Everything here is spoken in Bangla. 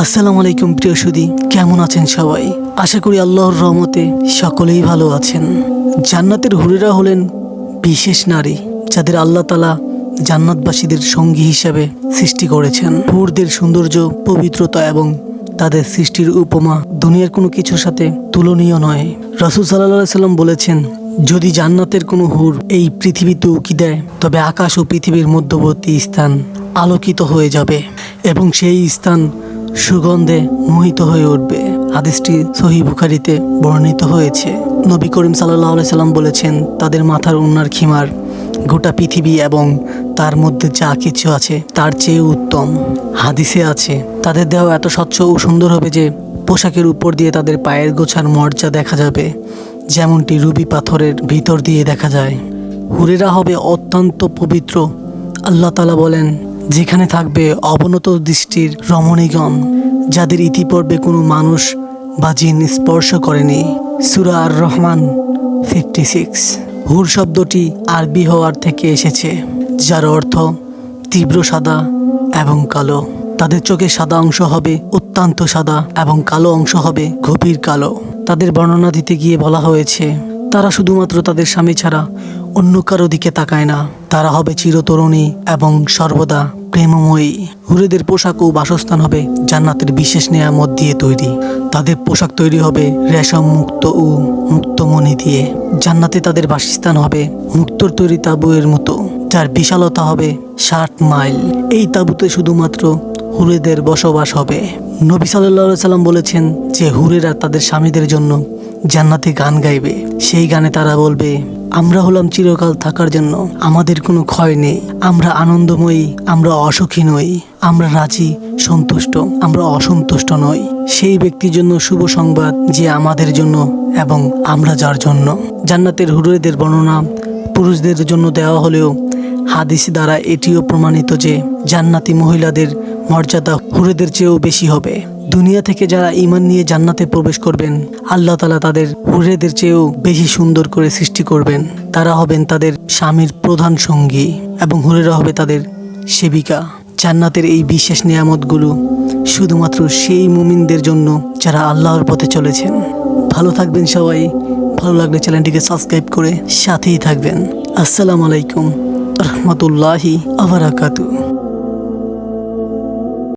আসসালামু আলাইকুম প্রিয় সুধী, কেমন আছেন সবাই? আশা করি আল্লাহর রহমতে সকলেই ভালো আছেন। জান্নাতের হুরেরা হলেন বিশেষ নারী, যাদের আল্লাহ তাআলা জান্নাতবাসীদের সঙ্গী হিসাবে সৃষ্টি করেছেন। হুরদের সৌন্দর্য, পবিত্রতা এবং তাদের সৃষ্টির উপমা দুনিয়ার কোনো কিছুর সাথে তুলনীয় নয়। রাসূল সাল্লাল্লাহু আলাইহি সাল্লাম বলেছেন, যদি জান্নাতের কোনো হুর এই পৃথিবীতে উকি দেয়, তবে আকাশ ও পৃথিবীর মধ্যবর্তী স্থান আলোকিত হয়ে যাবে এবং সেই স্থান সুগন্ধে মোহিত হয়ে উঠবে। হাদিসটি সহিহ বুখারীতে বর্ণিত হয়েছে। নবী করিম সাল্লাল্লাহু আলাইহি সাল্লাম বলেছেন, তাদের মাথার ওড়নার খিমার গোটা পৃথিবী এবং তার মধ্যে যা কিছু আছে তার চেয়ে উত্তম। হাদিসে আছে, তাদের দেহ এত স্বচ্ছ ও সুন্দর হবে যে পোশাকের উপর দিয়ে তাদের পায়ের গোছার মর্যা দেখা যাবে, যেমনটি রুবি পাথরের ভিতর দিয়ে দেখা যায়। হুরেরা হবে অত্যন্ত পবিত্র। আল্লাহ তাআলা বলেন, যেখানে থাকবে অবনত দৃষ্টির রমণীগণ, যাদের ইতিপূর্বে কোনো মানুষ বা জিন স্পর্শ করেনি। সূরা আর রহমান 56। হুর শব্দটি আরবি হওয়ার থেকে এসেছে, যার অর্থ তীব্র সাদা এবং কালো। তাদের চোখের সাদা অংশ হবে অত্যন্ত সাদা এবং কালো অংশ হবে গভীর কালো। তাদের বর্ণনা দিতে গিয়ে বলা হয়েছে, তারা শুধুমাত্র তাদের স্বামী ছাড়া অন্য কারো দিকে তাকায় না। তারা হবে চিরতরুণী এবং সর্বদা প্রেমময়ী। হুরেদের পোশাক ও বাসস্থান হবে জান্নাতের বিশেষ নেয়ামত দিয়ে তৈরি। তাদের পোশাক তৈরি হবে রেশম মুক্ত ও মুক্তমণি দিয়ে। জান্নাতে তাদের বাসস্থান হবে মুক্তোর তৈরি তাঁবুয়ের মতো, যার বিশালতা হবে 60 মাইল। এই তাঁবুতে শুধুমাত্র হুরেদের বসবাস হবে। নবী সাল্লাল্লাহু আলাইহি সাল্লাম বলেছেন যে, হুরেরা তাদের স্বামীদের জন্য জান্নাতে গান গাইবে। সেই গানে তারা বলবে, আমরা হলাম চিরকাল থাকার জন্য, আমাদের কোনো ক্ষয় নেই, আমরা আনন্দময়ী, আমরা অসুখী নই, আমরা রাজি সন্তুষ্ট, আমরা অসন্তুষ্ট নই। সেই ব্যক্তির জন্য শুভ সংবাদ যে আমাদের জন্য এবং আমরা যার জন্য। জান্নাতের হুরেদের বর্ণনা পুরুষদের জন্য দেওয়া হলেও হাদিস দ্বারা এটিও প্রমাণিত যে জান্নাতি মহিলাদের মর্যাদা হুরেদের চেয়েও বেশি হবে। দুনিয়া থেকে যারা ঈমান নিয়ে জান্নাতে প্রবেশ করবেন, আল্লাহ তাআলা তাদের হুরেদের চেয়েও বেশি সুন্দর করে সৃষ্টি করবেন। তারা হবেন তাদের স্বামীর প্রধান সঙ্গী এবং হুরেরা হবে তাদের সেবিকা। জান্নাতের এই বিশেষ নিয়ামতগুলো শুধুমাত্র সেই মুমিনদের জন্য যারা আল্লাহর পথে চলেছেন। ভালো থাকবেন সবাই। ভালো লাগলে চ্যানেলটিকে সাবস্ক্রাইব করে সাথেই থাকবেন। আসসালামু আলাইকুম রাহমাতুল্লাহি ওয়া বারাকাতুহু।